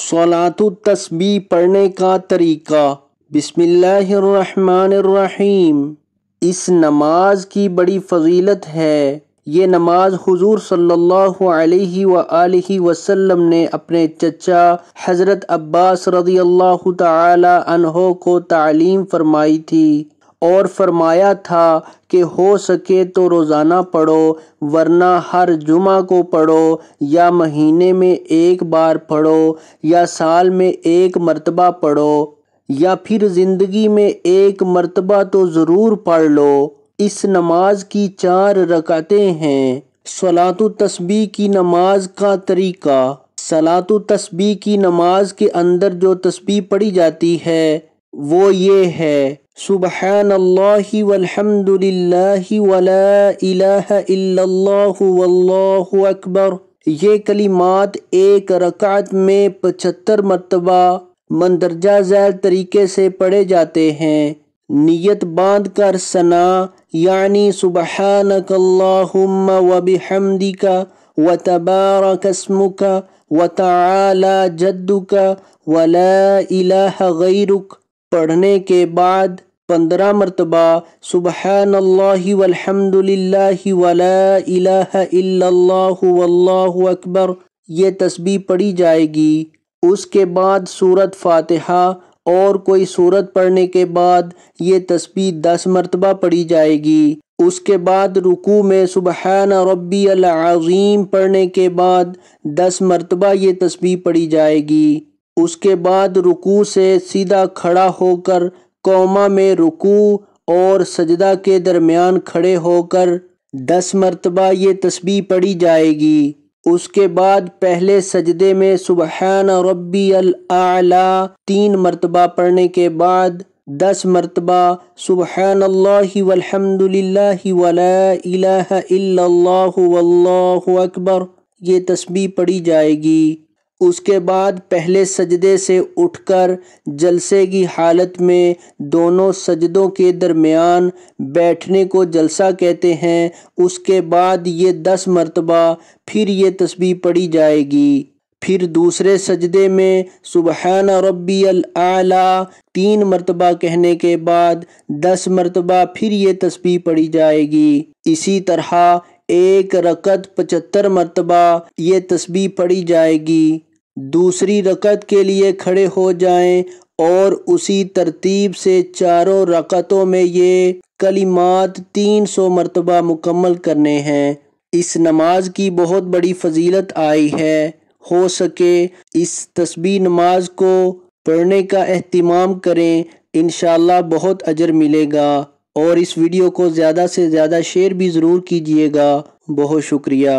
صلاۃ التسبیح پڑھنے کا طریقہ۔ بسم اللہ الرحمن الرحیم۔ اس نماز کی بڑی فضیلت ہے۔ یہ نماز حضور صلی اللہ علیہ وآلہ وسلم نے اپنے چچا حضرت عباس رضی اللہ تعالی عنہ کو تعلیم فرمائی تھی اور فرمایا تھا کہ ہو سکے تو روزانہ پڑھو، ورنہ ہر جمعہ کو پڑھو، یا مہینے میں ایک بار پڑھو، یا سال میں ایک مرتبہ پڑھو، یا پھر زندگی میں ایک مرتبہ تو ضرور پڑھ لو۔ اس نماز کی 4 رکعتیں ہیں۔ صلاۃ التسبیح کی نماز کا طریقہ۔ صلاۃ التسبیح کی نماز کے اندر جو تسبیح پڑھی جاتی ہے وہ یہ ہے: سبحان اللہ والحمد للہ ولا الہ الا اللہ واللہ اکبر۔ یہ کلمات ایک رکعت میں 75 مرتبہ مندرجہ ذیل طریقے سے پڑھے جاتے ہیں۔ نیت باندھ کر ثنا، یعنی سبحانک اللہم وبحمدک وتبارک اسمک وتعالی جدک ولا الہ غیرک پڑھنے کے بعد 15 مرتبہ سبحان اللہ والحمد للہ ولا الہ الا اللہ واللہ اکبر یہ تسبیح پڑھی جائے گی۔ اس کے بعد سورۃ فاتحہ اور کوئی سورت پڑھنے کے بعد یہ تسبیح 10 مرتبہ پڑھی جائے گی۔ اس کے بعد رکوع میں سبحان ربی العظیم پڑھنے کے بعد 10 مرتبہ یہ تسبیح پڑھی جائے گی۔ اس کے بعد رکوع سے سیدھا کھڑا ہو کر قوما میں رکوع اور سجدہ کے درمیان کھڑے ہو کر 10 مرتبہ یہ تسبیح پڑھی جائے گی۔ اس کے بعد پہلے سجدے میں سبحان ربی الاعلی 3 مرتبہ پڑھنے کے بعد 10 مرتبہ سبحان اللہ والحمد للہ ولا الہ الا اللہ واللہ اکبر یہ تسبیح پڑھی جائے گی۔ اس کے بعد پہلے سجدے سے اٹھ کر جلسے کی حالت میں دونوں سجدوں کے درمیان بیٹھنے کو جلسہ کہتے ہیں۔ اس کے بعد یہ 10 مرتبہ پھر یہ تسبیح پڑھی جائے گی۔ پھر دوسرے سجدے میں سبحان ربی الاعلی 3 مرتبہ کہنے کے بعد 10 مرتبہ پھر یہ تسبیح پڑھی جائے گی۔ اسی طرح ایک رکعت 75 مرتبہ یہ تسبیح پڑھی جائے گی۔ دوسری رکعت کے لیے کھڑے ہو جائیں اور اسی ترتیب سے چاروں رکعتوں میں یہ کلمات 300 مرتبہ مکمل کرنے ہیں۔ اس نماز کی بہت بڑی فضیلت آئی ہے۔ ہو سکے اس تسبیح نماز کو پڑھنے کا اہتمام کریں، انشاءاللہ بہت اجر ملے گا۔ اور اس ویڈیو کو زیادہ سے زیادہ شیئر بھی ضرور کیجیے گا۔ بہت شکریہ۔